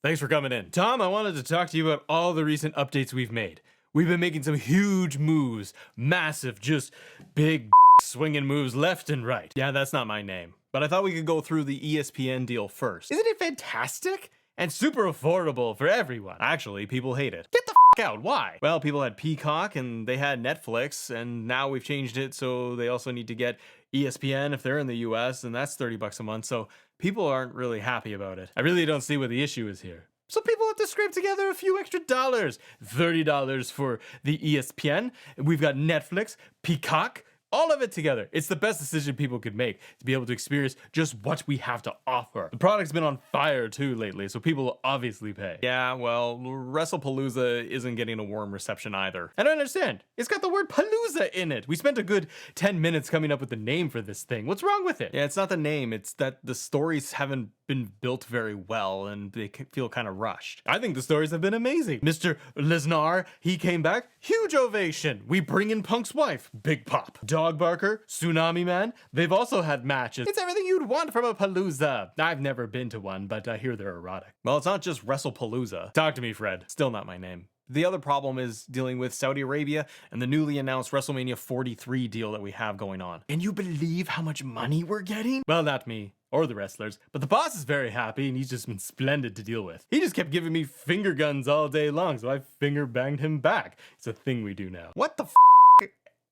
Thanks for coming in. Tom, I wanted to talk to you about all the recent updates we've made. We've been making some huge moves, massive, just big swinging moves left and right. Yeah, that's not my name. But I thought we could go through the ESPN deal first. Isn't it fantastic? And super affordable for everyone. Actually, people hate it. Get the out. Why? Well, people had Peacock and they had Netflix, and now we've changed it so they also need to get ESPN if they're in the US, and that's $30 a month, so people aren't really happy about it. I really don't see what the issue is here. So people have to scrape together a few extra dollars. $30 for the ESPN. We've got Netflix, Peacock, all of it together. It's the best decision people could make to be able to experience just what we have to offer. The product's been on fire too lately, so people will obviously pay. Yeah, well, Palooa isn't getting a warm reception either. I don't understand. It's got the word Palooza in it. We spent a good 10 minutes coming up with the name for this thing. What's wrong with it? Yeah, it's not the name. It's that the stories haven't been built very well and they feel kind of rushed. I think the stories have been amazing. Mr. Lesnar, he came back, huge ovation. We bring in Punk's wife, big pop. Dog Barker, Tsunami Man, they've also had matches. It's everything you'd want from a Palooza. I've never been to one, but I hear they're erotic. Well, it's not just WrestlePalooza. Talk to me, Fred. Still not my name. The other problem is dealing with Saudi Arabia and the newly announced WrestleMania 43 deal that we have going on. Can you believe how much money we're getting? Well, not me or the wrestlers, but the boss is very happy and he's just been splendid to deal with. He just kept giving me finger guns all day long, so I finger banged him back. It's a thing we do now. What the f?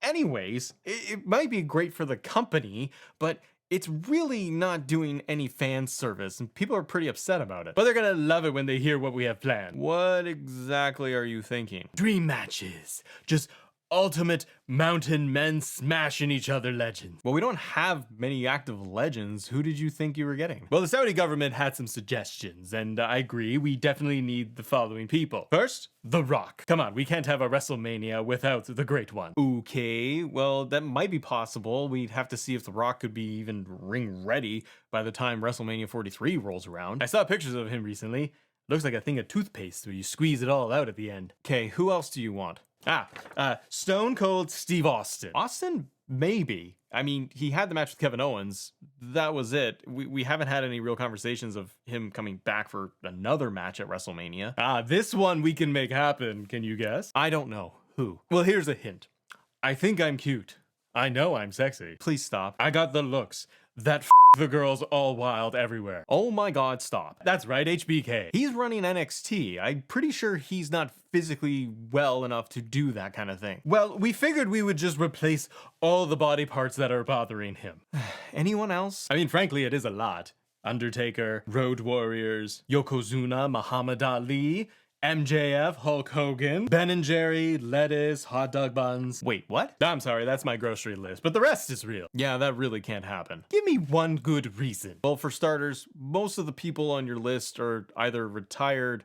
Anyways, it might be great for the company, but it's really not doing any fan service, and people are pretty upset about it. But they're gonna love it when they hear what we have planned. What exactly are you thinking? Dream matches. Just ultimate mountain men smashing each other legends. Well, we don't have many active legends. Who did you think you were getting? Well, the Saudi government had some suggestions, and I agree, we definitely need the following people. First, The Rock. Come on, we can't have a WrestleMania without the Great One. Okay, well, that might be possible. We'd have to see if The Rock could be even ring ready by the time WrestleMania 43 rolls around. I saw pictures of him recently. Looks like a thing of toothpaste where you squeeze it all out at the end. Okay, who else do you want? Stone Cold Steve Austin. Austin? Maybe. I mean, he had the match with Kevin Owens. That was it. We haven't had any real conversations of him coming back for another match at WrestleMania. This one we can make happen. Can you guess? I don't know. Who? Well, here's a hint. I think I'm cute. I know I'm sexy. Please stop. I got the looks. That the girls all wild everywhere. Oh my god, stop. That's right, HBK. He's running NXT. I'm pretty sure he's not physically well enough to do that kind of thing. Well, we figured we would just replace all the body parts that are bothering him. Anyone else? I mean, frankly, it is a lot. Undertaker, Road Warriors, Yokozuna, Muhammad Ali, MJF, Hulk Hogan, Ben & Jerry, lettuce, hot dog buns. Wait, what? I'm sorry, that's my grocery list, but the rest is real. Yeah, that really can't happen. Give me one good reason. Well, for starters, most of the people on your list are either retired,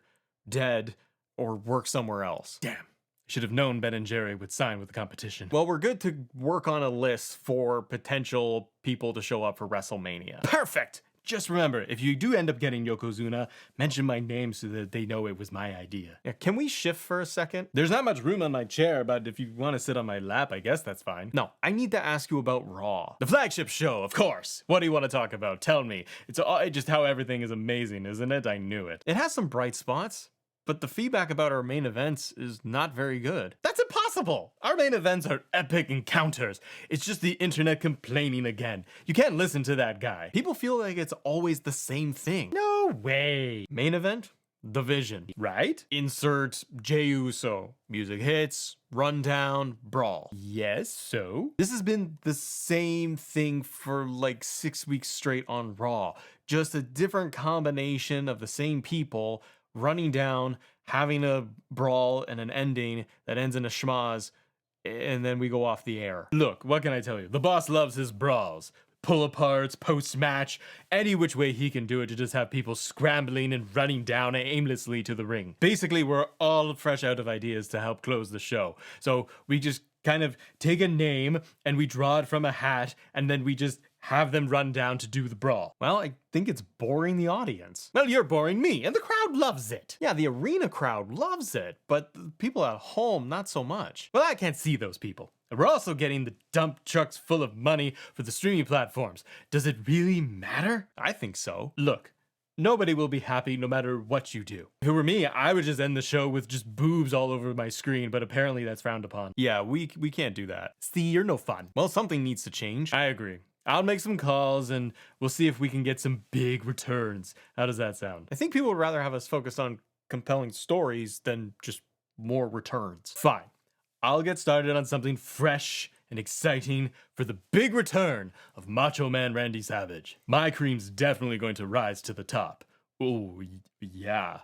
dead, or work somewhere else. Damn. Should have known Ben & Jerry would sign with the competition. Well, we're good to work on a list for potential people to show up for WrestleMania. Perfect! Just remember, if you do end up getting Yokozuna, mention my name so that they know it was my idea. Yeah, can we shift for a second? There's not much room on my chair, but if you want to sit on my lap, I guess that's fine. No, I need to ask you about Raw. The flagship show, of course. What do you want to talk about? Tell me. It's just how everything is amazing, isn't it? I knew it. It has some bright spots, but the feedback about our main events is not very good. That's impossible! Our main events are epic encounters. It's just the internet complaining again. You can't listen to that guy. People feel like it's always the same thing. No way! Main event? The Vision, right? Insert Jey Uso. Music hits, rundown, brawl. Yes, so? This has been the same thing for like 6 weeks straight on Raw. Just a different combination of the same people running down, having a brawl and an ending that ends in a schmaz, and then we go off the air. Look, what can I tell you? The boss loves his brawls. Pull-aparts, post-match, any which way he can do it to just have people scrambling and running down aimlessly to the ring. Basically, we're all fresh out of ideas to help close the show. So we just kind of take a name and we draw it from a hat and then we just have them run down to do the brawl. Well, I think it's boring the audience. Well, you're boring me, and the crowd loves it. Yeah, the arena crowd loves it, but the people at home, not so much. Well, I can't see those people. And we're also getting the dump trucks full of money for the streaming platforms. Does it really matter? I think so. Look, nobody will be happy no matter what you do. If it were me, I would just end the show with just boobs all over my screen, but apparently that's frowned upon. Yeah, we can't do that. See, you're no fun. Well, something needs to change. I agree. I'll make some calls and we'll see if we can get some big returns. How does that sound? I think people would rather have us focus on compelling stories than just more returns. Fine. I'll get started on something fresh and exciting for the big return of Macho Man Randy Savage. My cream's definitely going to rise to the top. Oh, yeah.